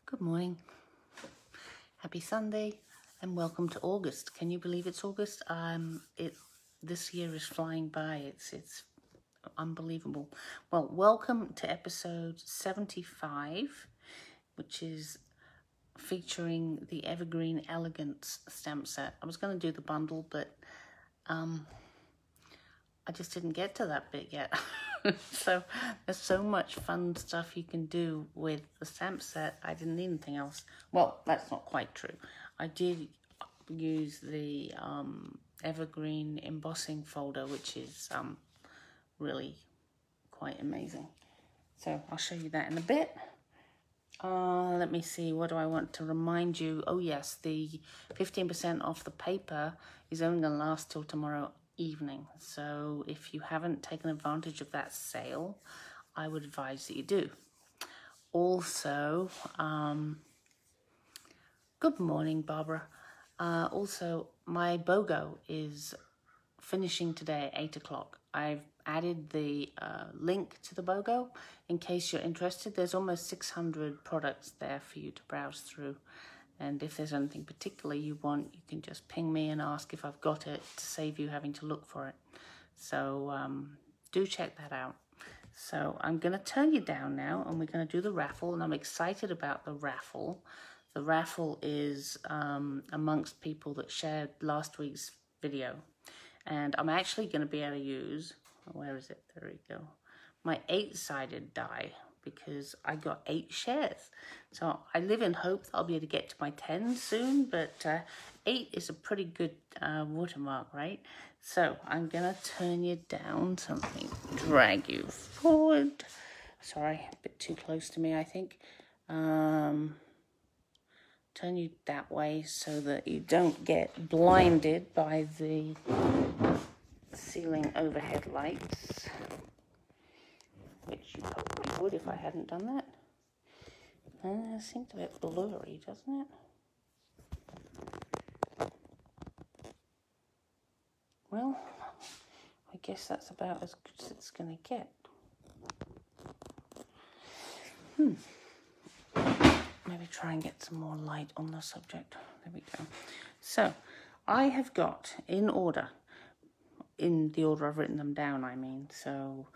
Good morning, happy Sunday, and welcome to August. Can you believe it's August? This year is flying by. It's unbelievable. Well, welcome to episode 75, which is featuring the Evergreen Elegance stamp set. I was going to do the bundle, but I just didn't get to that bit yet. So there's so much fun stuff you can do with the stamp set. I didn't need anything else. Well, that's not quite true. I did use the Evergreen embossing folder, which is really quite amazing. So I'll show you that in a bit. Let me see, what do I want to remind you? Oh yes, the 15% off the paper is only going to last till tomorrow evening. So if you haven't taken advantage of that sale, I would advise that you do. Also, good morning, Barbara. Also, my BOGO is finishing today at 8 o'clock. I've added the link to the BOGO in case you're interested. There's almost 600 products there for you to browse through. And if there's anything particularly you want, you can just ping me and ask if I've got it to save you having to look for it. So do check that out. So I'm going to turn you down now and we're going to do the raffle. And I'm excited about the raffle. The raffle is amongst people that shared last week's video. And I'm actually going to be able to use, where is it? There we go. My 8-sided die, because I got 8 shares. So I live in hope that I'll be able to get to my 10 soon, but 8 is a pretty good watermark, right? So I'm going to turn you down, something, drag you forward. Sorry, a bit too close to me, I think. Turn you that way so that you don't get blinded by the ceiling overhead lights, which you probably would if I hadn't done that. It seems a bit blurry, doesn't it? Well, I guess that's about as good as it's going to get. Maybe try and get some more light on the subject. There we go. So, I have got, in order, in the order I've written them down, I mean, so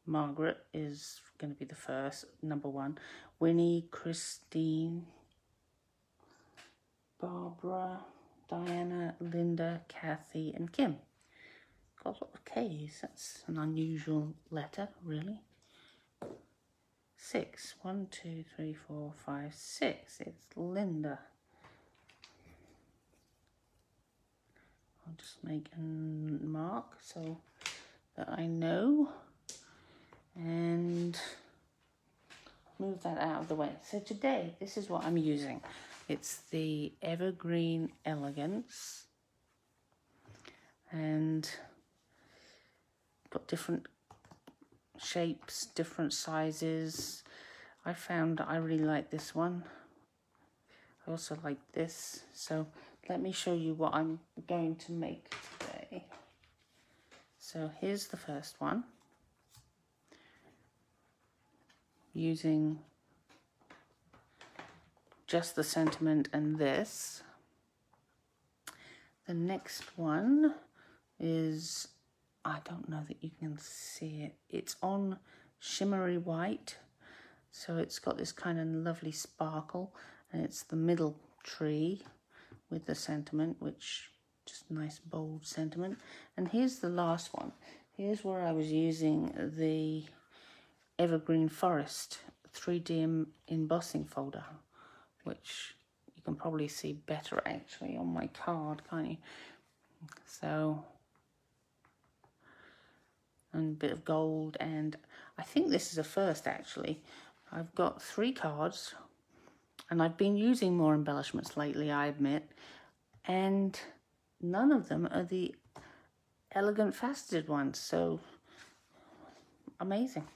Margaret is going to be the first, number 1. Winnie, Christine, Barbara, Diana, Linda, Kathy, and Kim. Got a lot of K's. That's an unusual letter, really. 6. 1, 2, 3, 4, 5, 6. It's Linda. I'll just make a mark so that I know. And move that out of the way. So today, this is what I'm using. It's the Evergreen Elegance. And got different shapes, different sizes. I found I really like this one. I also like this. So let me show you what I'm going to make today. So here's the first one. Using just the sentiment and this. The next one is, I don't know that you can see it. It's on shimmery white. So it's got this kind of lovely sparkle. And it's the middle tree with the sentiment, which just nice bold sentiment. And here's the last one. Here's where I was using the Evergreen Forest 3D embossing folder, which you can probably see better actually on my card, can't you? So, and a bit of gold, and I think this is a first actually. I've got 3 cards, and I've been using more embellishments lately, I admit, and none of them are the elegant faceted ones, so amazing.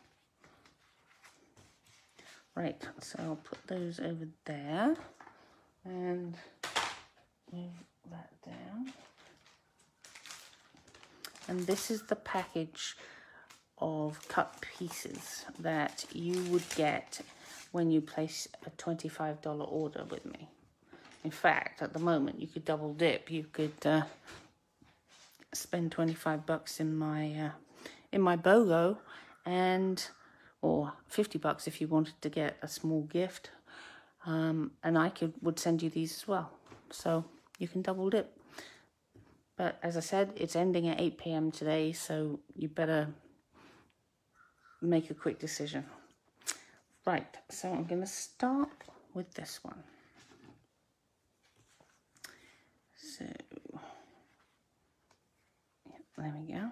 Right, so I'll put those over there and move that down. And this is the package of cut pieces that you would get when you place a $25 order with me. In fact, at the moment, you could double dip. You could spend 25 bucks in my BOGO, or 50 bucks if you wanted to get a small gift. And I would send you these as well. So you can double dip. But as I said, it's ending at 8 p.m. today, so you better make a quick decision. Right, so I'm going to start with this one. So, yeah, there we go.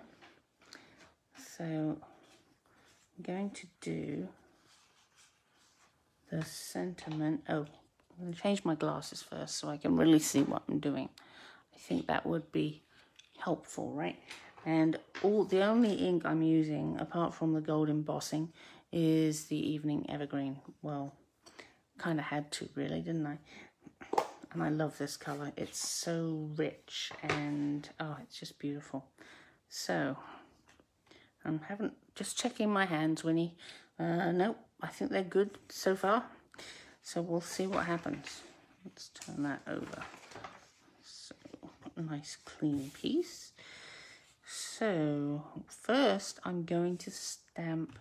So, I'm going to do the sentiment. Oh, I'm going to change my glasses first so I can really see what I'm doing. I think that would be helpful, right? And the only ink I'm using, apart from the gold embossing, is the Evening Evergreen. Well, kind of had to, really, didn't I? And I love this color. It's so rich and, oh, it's just beautiful. So, I'm just checking my hands, Winnie. Nope, I think they're good so far. So we'll see what happens. Let's turn that over. So, a nice clean piece. So, first I'm going to stamp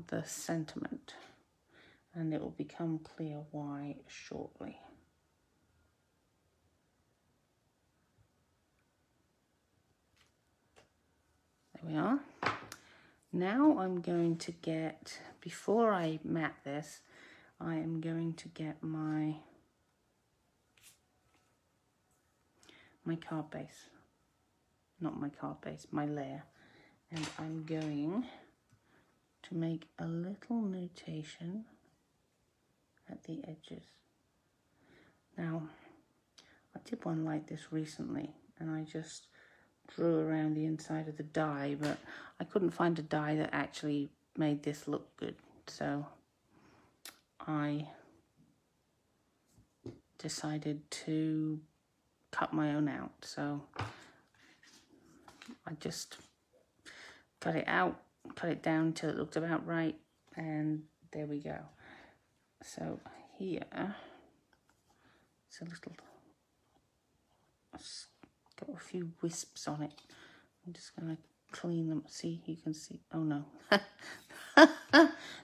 the sentiment, and it will become clear why shortly. There we are. Now I'm going to get, before I mat this, I am going to get my card base. Not my card base, my layer. And I'm going to make a little notation at the edges. Now, I did one like this recently, and I just drew around the inside of the die, but I couldn't find a die that actually made this look good. So I decided to cut my own out. So I just cut it out, cut it down till it looked about right, and there we go. So here, it's a little, it's got a few wisps on it. I'm just gonna clean them. See, you can see. Oh no,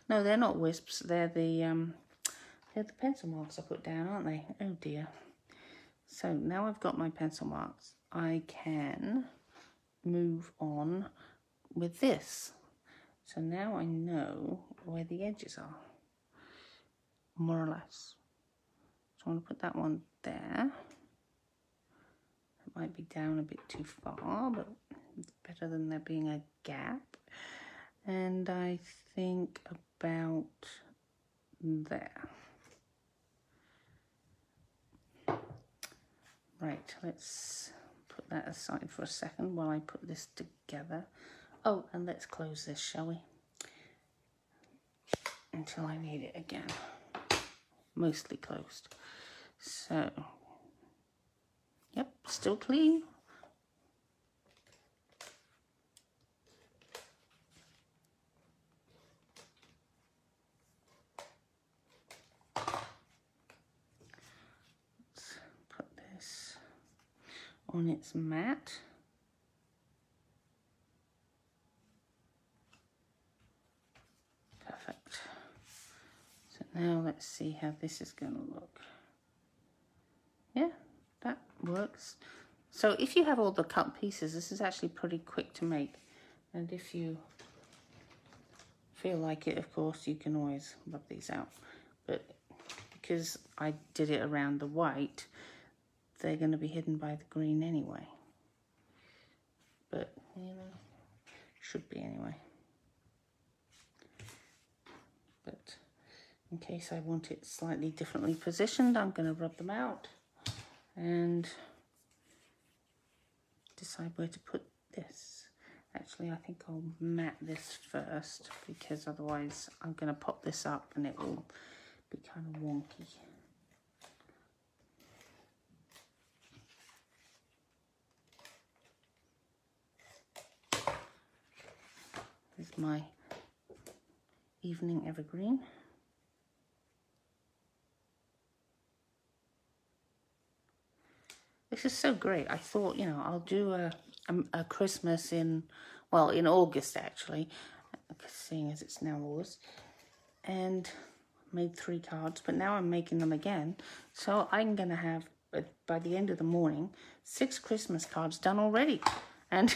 no, they're not wisps. They're the pencil marks I put down, aren't they? Oh dear. So now I've got my pencil marks, I can move on with this. So now I know where the edges are, more or less. So I want to put that one there. It might be down a bit too far, but it's better than there being a gap. And I think about there. Right, let's put that aside for a second while I put this together. Oh, and let's close this, shall we? Until I need it again. Mostly closed. So, yep, still clean. Let's put this on its mat. Perfect. So now let's see how this is going to look. Yeah, that works. So if you have all the cut pieces, this is actually pretty quick to make. And if you feel like it, of course, you can always rub these out. But because I did it around the white, they're going to be hidden by the green anyway. But, you know, should be anyway. But in case I want it slightly differently positioned, I'm going to rub them out and decide where to put this. Actually, I think I'll mat this first, because otherwise I'm going to pop this up and it will be kind of wonky. my evening evergreen. This is so great. I thought, you know, I'll do a Christmas in, well, in August actually, seeing as it's now August, and made 3 cards, but now I'm making them again. So I'm going to have, by the end of the morning, 6 Christmas cards done already. And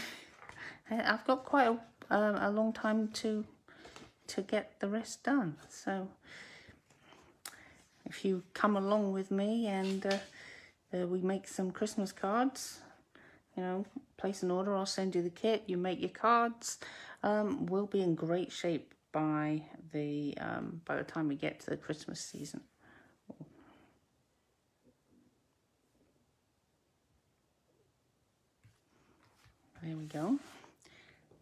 I've got quite a long time to get the rest done. So if you come along with me and we make some Christmas cards, you know, place an order, I'll send you the kit, you make your cards. We'll be in great shape by the time we get to the Christmas season. There we go.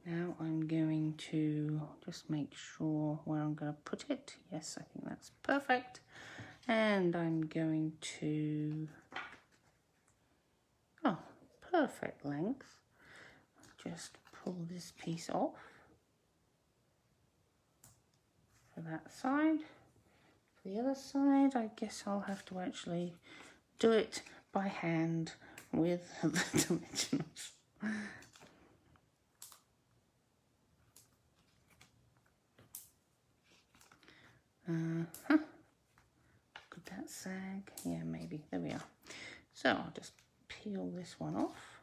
Now I'm going to just make sure where I'm going to put it. Yes, I think that's perfect. And I'm going to, oh, perfect length. Just pull this piece off for that side. For the other side, I guess I'll have to actually do it by hand with the dimensionals. Could that sag? Yeah, maybe. There we are. So I'll just peel this one off.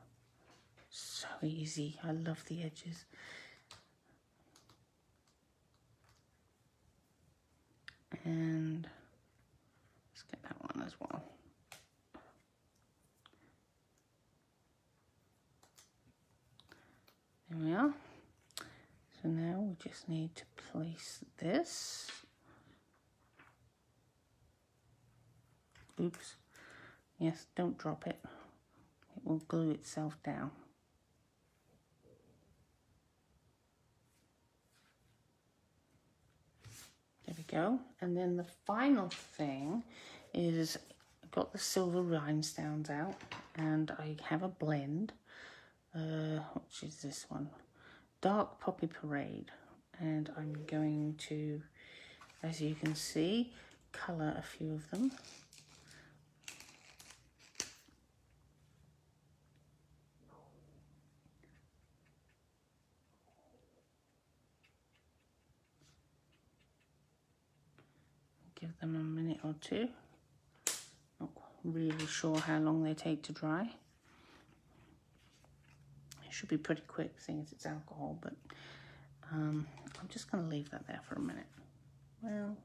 So easy. I love the edges. And let's get that one as well. There we are. So now we just need to place this. Oops. Yes, don't drop it. It will glue itself down. There we go. And then the final thing is I've got the silver rhinestones out and I have a blend. Which is this one? Dark Poppy Parade. And I'm going to, as you can see, colour a few of them. Give them a minute or two. Not really sure how long they take to dry. It should be pretty quick, seeing as it's alcohol, but I'm just going to leave that there for a minute. Well,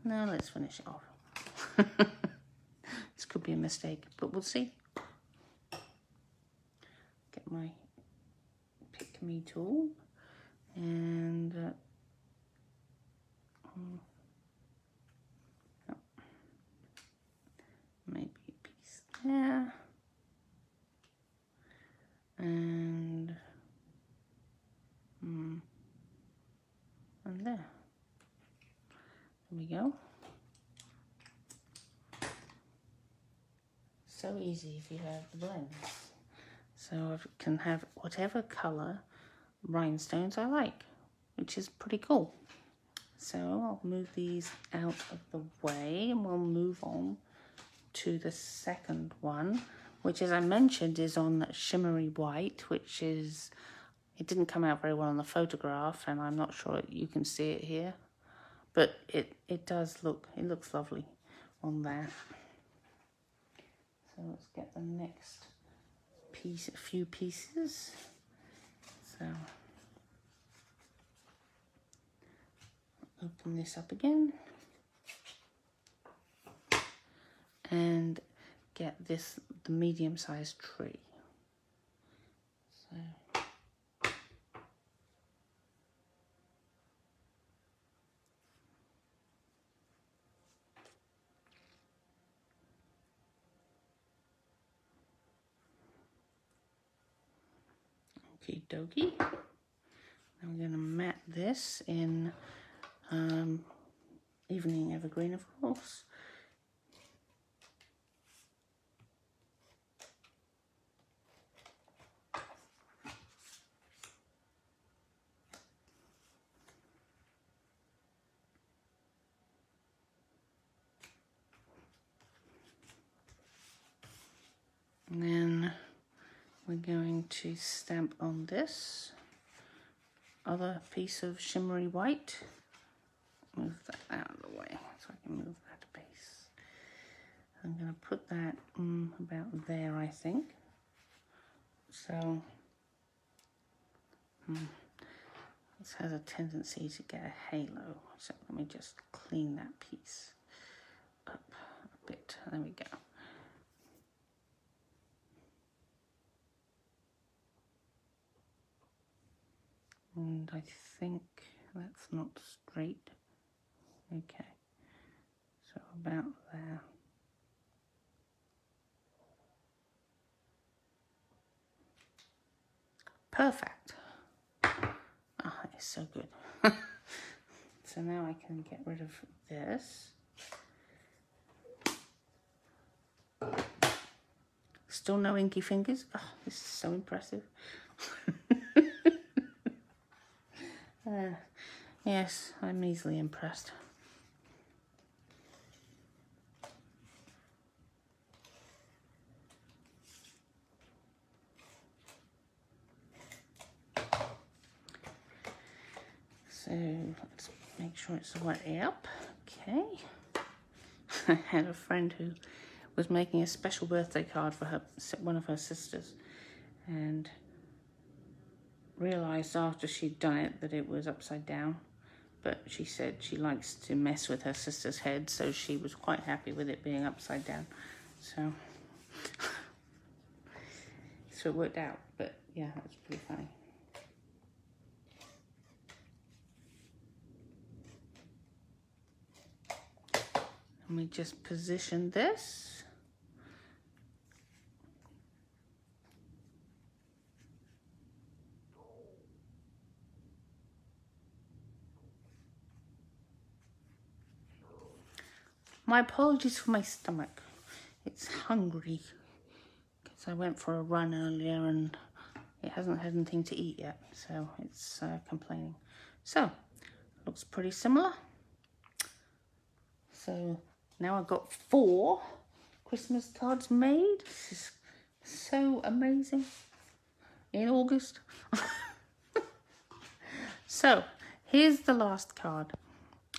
no, let's finish it off. This could be a mistake, but we'll see. Get my pick me tool and maybe a piece there and there. There we go. So easy if you have the blends. So I can have whatever colour rhinestones I like, which is pretty cool. So I'll move these out of the way and we'll move on to the second one, which, as I mentioned, is on shimmery white, which is, it didn't come out very well on the photograph and I'm not sure you can see it here, but it does look, it looks lovely on that. So let's get the next piece, a few pieces. So open this up again and get this, the medium-sized tree. So okie dokie. I'm going to mat this in Evening Evergreen, of course. we're going to stamp on this other piece of shimmery white. Move that out of the way so I can move that base. I'm going to put that about there, I think. So this has a tendency to get a halo. So let me just clean that piece up a bit. There we go. And I think that's not straight. Okay, so about there. Perfect. Ah, it's so good. So now I can get rid of this. Still no inky fingers. Oh, this is so impressive. Yes, I'm easily impressed. So let's make sure it's the right way up. Okay. I had a friend who was making a special birthday card for her, one of her sisters, and realised after she'd done it that it was upside down. But she said she likes to mess with her sister's head, so she was quite happy with it being upside down. So, so it worked out. But yeah, that's pretty funny. And we just position this. My apologies for my stomach. It's hungry because I went for a run earlier and it hasn't had anything to eat yet, so it's complaining. So, looks pretty similar. So now I've got 4 Christmas cards made. This is so amazing. In August. So here's the last card.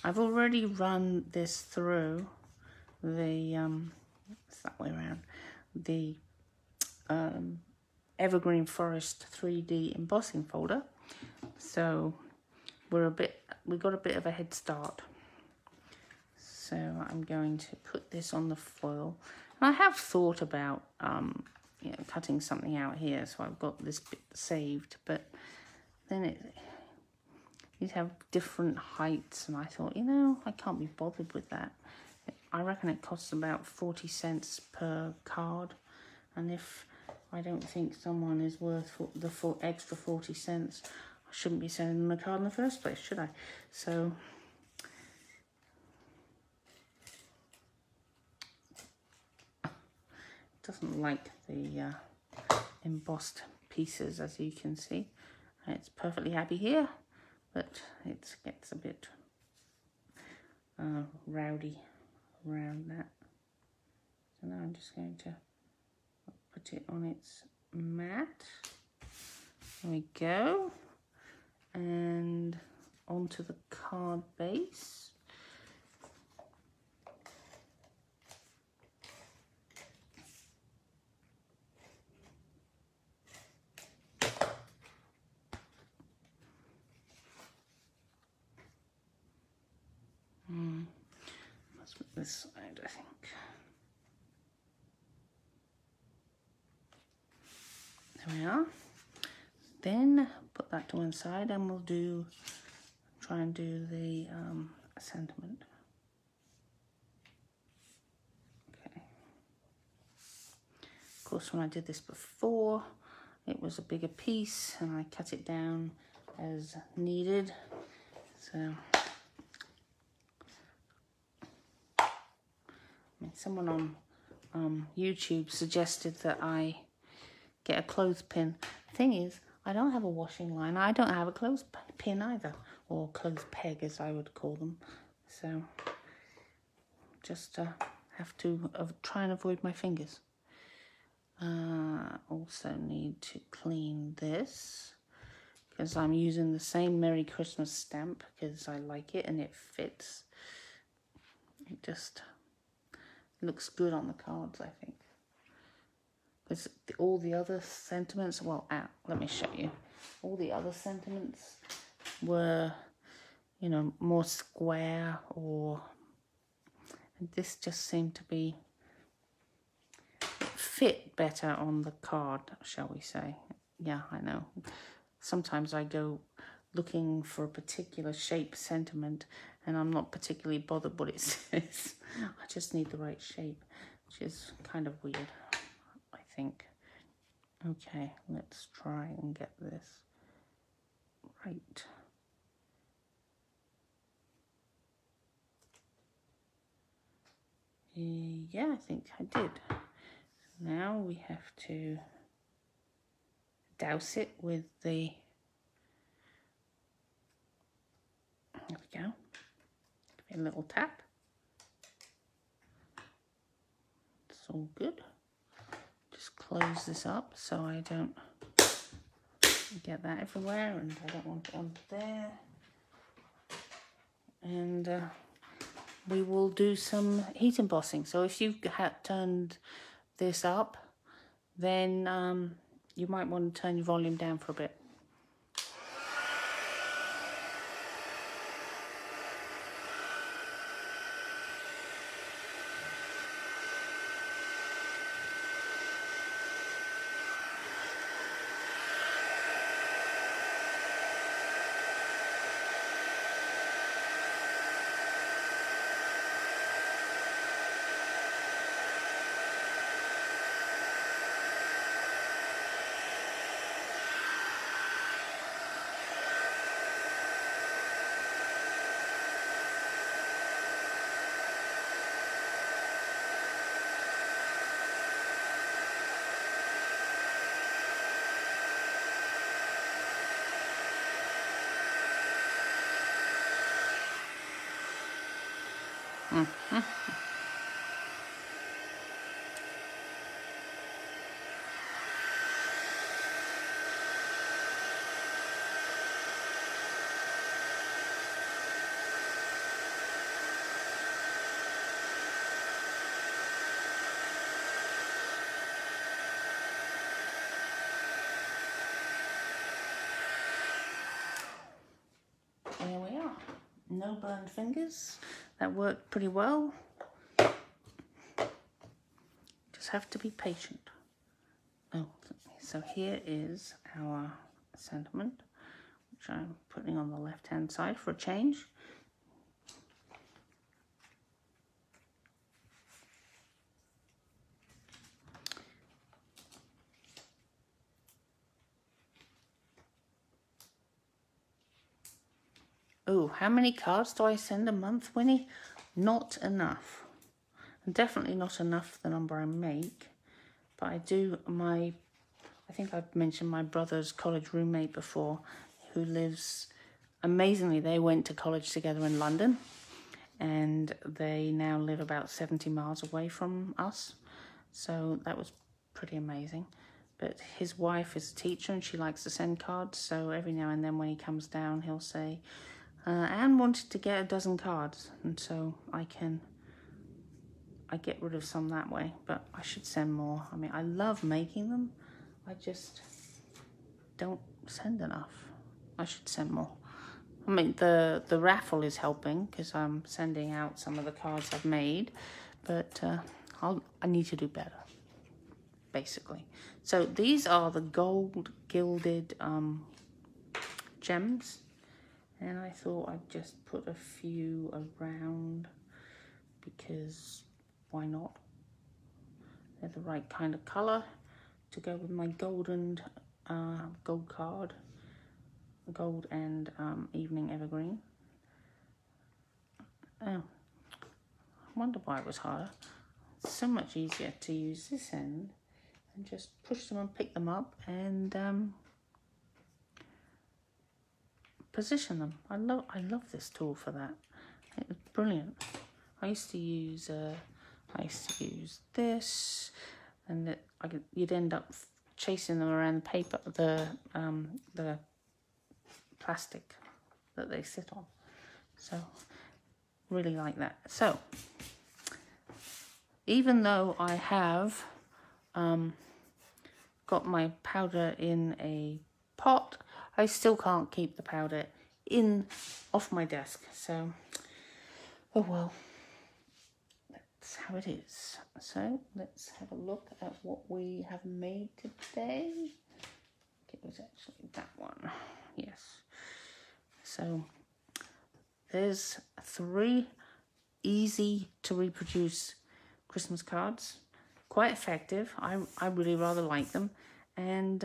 I've already run this through the it's that way around, the Evergreen Forest 3D embossing folder. So we got a bit of a head start. So I'm going to put this on the foil. And I have thought about you know, cutting something out here, so I've got this bit saved, but then you'd have different heights, and I thought, you know, I can't be bothered with that. I reckon it costs about 40 cents per card, and if I don't think someone is worth the extra 40 cents, I shouldn't be sending them a card in the first place, should I? So it doesn't like the embossed pieces, as you can see. It's perfectly happy here, but it gets a bit rowdy around that. So now I'm just going to put it on its mat. There we go. And onto the card base. Let's put this side, I think. There we are. Then put that to one side, and we'll try and do the sentiment. Okay. Of course, when I did this before, it was a bigger piece, and I cut it down as needed. So. Someone on YouTube suggested that I get a clothespin. The thing is, I don't have a washing line. I don't have a clothespin either, or clothes peg as I would call them. So just have to try and avoid my fingers. Also need to clean this because I'm using the same Merry Christmas stamp because I like it and it fits. It just looks good on the cards, I think. Because all the other sentiments, well, let me show you. All the other sentiments were, you know, more square, or this just seemed to be fit better on the card, shall we say. Yeah, I know. Sometimes I go looking for a particular shape sentiment and I'm not particularly bothered what it says. I just need the right shape, which is kind of weird, I think. Okay, let's try and get this right. Yeah, I think I did. Now we have to douse it with the, there we go, give it a little tap. It's all good. Just close this up so I don't get that everywhere, and I don't want it on there. And we will do some heat embossing. So if you had turned this up, then you might want to turn your volume down for a bit. There we are. No burned fingers. That worked pretty well. Just have to be patient. Oh, so here is our sentiment, which I'm putting on the left-hand side for a change. Oh, how many cards do I send a month, Winnie? Not enough. And definitely not enough for the number I make. But I do I think I've mentioned my brother's college roommate before, who lives, amazingly, they went to college together in London. And they now live about 70 miles away from us. So that was pretty amazing. But his wife is a teacher and she likes to send cards. So every now and then when he comes down, he'll say, Anne wanted to get a dozen cards, and so I get rid of some that way, but I should send more. I mean, I love making them, I just don't send enough. I should send more. I mean, the raffle is helping because I'm sending out some of the cards I've made, but I need to do better, basically. So these are the gold gilded gems. And I thought I'd just put a few around because why not? They're the right kind of colour to go with my gold card, gold and evening evergreen. Oh, I wonder why it was harder. It's so much easier to use this end and just push them and pick them up and position them. I love this tool for that. It's brilliant. I used to use this, and you'd end up chasing them around the paper, the plastic that they sit on. So really like that. So even though I have got my powder in a pot, I still can't keep the powder off my desk. So, oh well, that's how it is. So let's have a look at what we have made today. It was actually that one. Yes. So there's 3 easy to reproduce Christmas cards. Quite effective. I really rather like them. And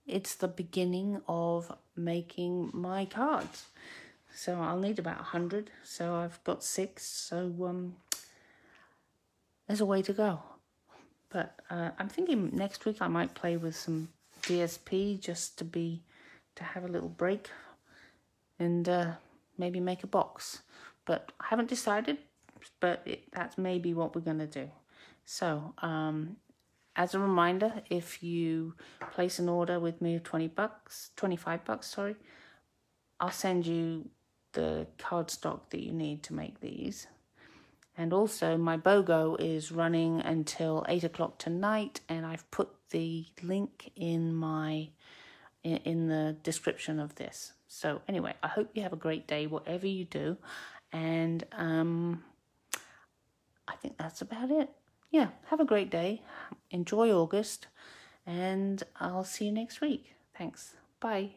it's the beginning of making my cards. So I'll need about 100. So I've got 6. So there's a way to go. But I'm thinking next week I might play with some DSP just to have a little break and maybe make a box. But I haven't decided, but that's maybe what we're going to do. So as a reminder, if you place an order with me of $25, sorry, I'll send you the cardstock that you need to make these. And also my BOGO is running until 8 o'clock tonight, and I've put the link in the description of this. So anyway, I hope you have a great day, whatever you do. And I think that's about it. Yeah, have a great day. Enjoy August, and I'll see you next week. Thanks. Bye.